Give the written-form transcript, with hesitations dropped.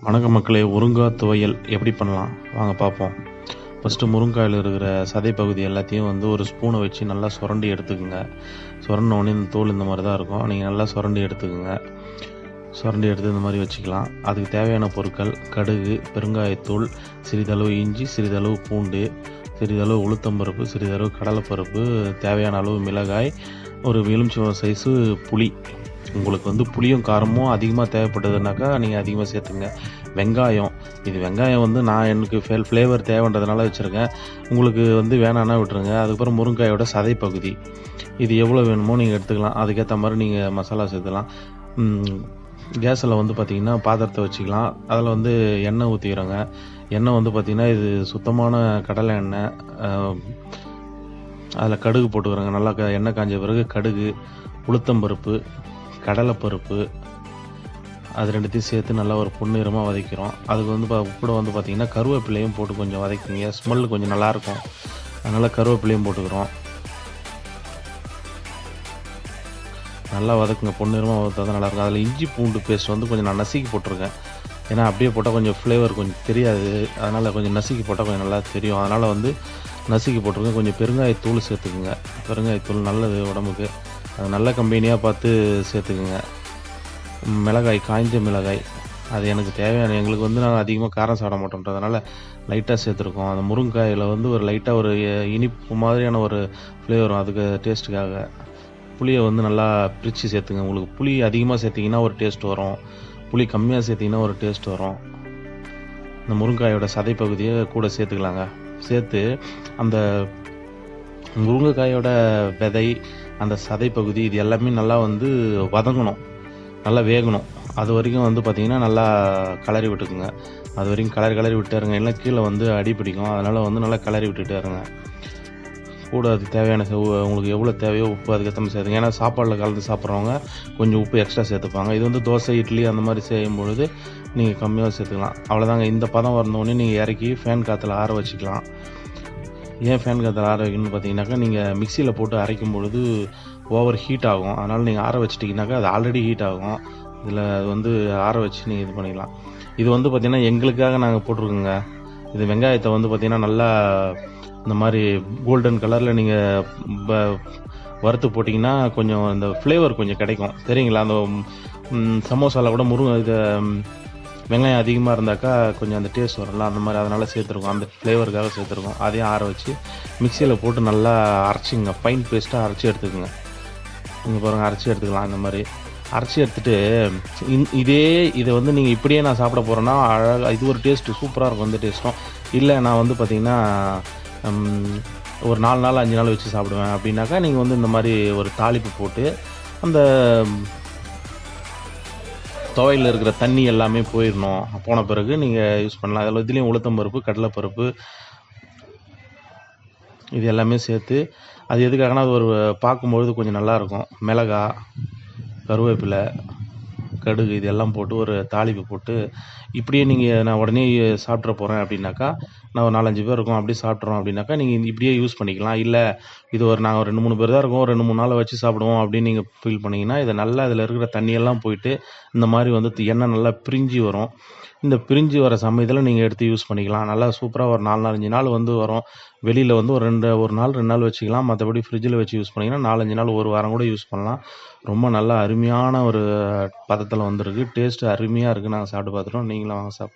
வணக்க மக்களே, முருங்காய் துவையல் எப்படி பண்ணலாம் வாங்க பார்ப்போம். ஃபஸ்ட்டு முருங்காயில் இருக்கிற சதை பகுதி எல்லாத்தையும் ஒரு ஸ்பூனை வச்சு நல்லா சுரண்டி எடுத்துக்கோங்க. சுரண்டினோடனே இந்த தோல் இந்த மாதிரி தான் இருக்கும். நீங்கள் நல்லா சுரண்டி எடுத்துக்கோங்க. சுரண்டி எடுத்து இந்த மாதிரி வச்சுக்கலாம். அதுக்கு தேவையான பொருட்கள் கடுகு, பெருங்காயத்தூள், சிறிதளவு இஞ்சி, சிறிதளவு பூண்டு, சிறிதளவு உளுத்தம்பருப்பு, சிறிதளவு கடலைப்பருப்பு, தேவையான அளவு மிளகாய், ஒரு எலுமிச்சம்பழம் சைஸு புளி. உங்களுக்கு புளியும் காரமும் அதிகமாக தேவைப்பட்டதுனாக்கா நீங்கள் அதிகமாக சேர்த்துங்க. வெங்காயம், இது வெங்காயம் நான் எனக்கு ஃப்ளேவர் தேவைன்றதுனால வச்சுருக்கேன். உங்களுக்கு வேணான்னா விட்டுருங்க. அதுக்கப்புறம் முருங்காயோட சதை பகுதி, இது எவ்வளோ வேணுமோ நீங்கள் எடுத்துக்கலாம். அதுக்கேற்ற மாதிரி நீங்கள் மசாலா சேர்த்துக்கலாம். கேஸில் பார்த்திங்கன்னா பாத்திரத்தை வச்சுக்கலாம். அதில் எண்ணெய் ஊற்றிக்கிறோங்க. எண்ணெய் பார்த்திங்கன்னா இது சுத்தமான கடலை எண்ணெய். அதில் கடுகு போட்டுக்கிறோங்க. நல்லா எண்ணெய் காஞ்ச பிறகு கடுகு, உளுத்தம்பருப்பு, கடலைப்பருப்பு, அது ரெண்டுத்தையும் சேர்த்து நல்லா ஒரு பொன்னிறமாக வதக்கிறோம். அதுக்கு கூட பார்த்திங்கன்னா கருவேப்பிலையும் போட்டு கொஞ்சம் வதக்கிங்க. ஸ்மெல் கொஞ்சம் நல்லாயிருக்கும். அதனால் கருவேப்பிலையும் போட்டுக்கிறோம். நல்லா வதக்குங்க. பொன்னிறமாக வதத்தா தான் நல்லாயிருக்கும். அதில் இஞ்சி பூண்டு பேஸ்ட் கொஞ்சம் நான் நசுக்கி போட்டிருக்கேன். ஏன்னா அப்படியே போட்டால் கொஞ்சம் ஃப்ளேவர் கொஞ்சம் தெரியாது. அதனால் கொஞ்சம் நசுக்கி போட்டால் கொஞ்சம் நல்லா தெரியும். அதனால் நசுக்கி போட்டிருக்கேன். கொஞ்சம் பெருங்காயத்தூள் சேர்த்துக்குங்க. பெருங்காயத்தூள் நல்லது உடம்புக்கு. அது நல்ல கம்பெனியாக பார்த்து சேர்த்துக்குங்க. மிளகாய், காய்ஞ்ச மிளகாய், அது எனக்கு தேவையான. எங்களுக்கு நாங்கள் அதிகமாக காரம் சாப்பிட மாட்டோன்றதுனால லைட்டாக சேர்த்துருக்கோம். அந்த முருங்காயில் ஒரு லைட்டாக ஒரு இனிப்பு மாதிரியான ஒரு ஃப்ளேவர் வரும். அதுக்கு டேஸ்ட்டுக்காக புளியை நல்லா பிரித்து சேர்த்துங்க. உங்களுக்கு புளி அதிகமாக சேர்த்திங்கன்னா ஒரு டேஸ்ட் வரும், புளி கம்மியாக சேர்த்திங்கன்னா ஒரு டேஸ்ட் வரும். இந்த முருங்காயோட சதை பகுதியை கூட சேர்த்துக்கலாங்க. சேர்த்து அந்த முருங்கைக்காயோட விதை, அந்த சதை பகுதி, இது எல்லாமே நல்லா வதங்கணும், நல்லா வேகணும். அது வரைக்கும் பார்த்திங்கன்னா நல்லா கிளறி விட்டுக்குங்க. அது வரைக்கும் கிளறி விட்டுருங்க. இல்லை கீழே அடி பிடிக்கும். அதனால் நல்லா கிளறி விட்டுட்டே இருங்க. கூட அது தேவையான உங்களுக்கு எவ்வளோ தேவையோ உப்பு அதுக்கேற்ற மாதிரி சேர்த்துங்க. ஏன்னா சாப்பாடில் கலந்து சாப்பிட்றவங்க கொஞ்சம் உப்பு எக்ஸ்ட்ரா சேர்த்துப்பாங்க. இது தோசை, இட்லி அந்த மாதிரி செய்யும் பொழுது நீங்கள் கம்மியாக சேர்த்துக்கலாம். அவ்வளோதாங்க. இந்த பதம் வரணுன்னே நீங்கள் இறக்கி ஃபேன் காற்றுல ஆற வச்சுக்கலாம். ஏன் ஃபேன் காற்றுல ஆற வைக்கணும்னு பார்த்தீங்கன்னாக்கா, நீங்கள் மிக்சியில் போட்டு அரைக்கும் பொழுது ஓவர் ஹீட் ஆகும். அதனால் நீங்கள் ஆற வச்சிட்டிங்கனாக்கா அது ஆல்ரெடி ஹீட் ஆகும். இதில் அது ஆற வச்சு நீங்கள் இது பண்ணிக்கலாம். இது பார்த்திங்கன்னா எங்களுக்காக நாங்கள் போட்டிருக்கோங்க. இது வெங்காயத்தை பார்த்திங்கன்னா நல்லா இந்த மாதிரி கோல்டன் கலரில் நீங்கள் வறுத்து போட்டிங்கன்னா கொஞ்சம் இந்த ஃப்ளேவர் கொஞ்சம் கிடைக்கும். தெரியுங்களா? அந்த சமோசாவில் கூட இது வெங்காயம் அதிகமாக இருந்தாக்கா கொஞ்சம் அந்த டேஸ்ட் வரலாம். அந்த மாதிரி அதனால் சேர்த்துருக்கோம். அந்த ஃப்ளேவருக்காக சேர்த்துருக்கோம். அதையும் ஆற வச்சு மிக்சியில் போட்டு நல்லா அரைச்சிங்க. ஃபைன் பேஸ்ட்டாக அரைச்சி எடுத்துக்கோங்க. நீங்கள் பாருங்கள், அரைச்சி எடுத்துக்கலாம். இந்த மாதிரி அரைச்சி எடுத்துகிட்டு இதை நீங்கள் இப்படியே நான் சாப்பிட போகிறேன்னா அழகாக இது ஒரு டேஸ்ட்டு சூப்பராக இருக்கும். இந்த டேஸ்ட்டும் இல்லை நான் பார்த்திங்கன்னா ஒரு 4 நாள் 5 நாள் வச்சு சாப்பிடுவேன் அப்படின்னாக்கா நீங்கள் இந்த மாதிரி ஒரு தாளிப்பு போட்டு அந்த துவையில் இருக்கிற தண்ணி எல்லாமே போன பிறகு நீங்கள் யூஸ் பண்ணலாம். அதில் இதுலேயும் உளுத்தம்பருப்பு, கடலைப்பருப்பு, இது எல்லாமே சேர்த்து அது எதுக்காகனா அது ஒரு பார்க்கும்பொழுது கொஞ்சம் நல்லாயிருக்கும். மிளகாய், கருவேப்பிலை, கடுகு, இது எல்லாம் போட்டு ஒரு தாளிப்பு போட்டு இப்படியே நான் உடனே சாப்பிட்ற போகிறேன் அப்படின்னாக்கா, நான் ஒரு 4-5 பேர் இருக்கோம் அப்படியே சாப்பிட்றோம் அப்படின்னாக்கா நீங்கள் இப்படியே யூஸ் பண்ணிக்கலாம். இல்லை இது நாங்கள் ஒரு 2-3 பேர் தான் இருக்கோம், 2-3 நாள் வச்சு சாப்பிடுவோம் அப்படின்னு நீங்கள் ஃபீல் பண்ணிங்கன்னா, இதை நல்லா இதில் இருக்கிற தண்ணியெல்லாம் போயிட்டு இந்த மாதிரி எண்ணெய் நல்லா பிரிஞ்சு வரும். இந்த பிரிஞ்சு வர சமயத்தில் நீங்கள் எடுத்து யூஸ் பண்ணிக்கலாம். நல்லா சூப்பராக ஒரு 4-5 நாள் வரும். வெளியில் ஒரு நாள் 2 நாள் வச்சுக்கலாம். மற்றபடி ஃப்ரிட்ஜில் வச்சு யூஸ் பண்ணிங்கன்னா 4-5 நாள், ஒரு வாரம் கூட யூஸ் பண்ணலாம். ரொம்ப நல்லா அருமையான ஒரு பதத்தில் வந்திருக்கு. டேஸ்ட்டு அருமையாக இருக்குது. நாங்கள் சாப்பிட்டு பார்த்துட்டோம். நீங்களும் வாங்க சாப்பிடுங்க.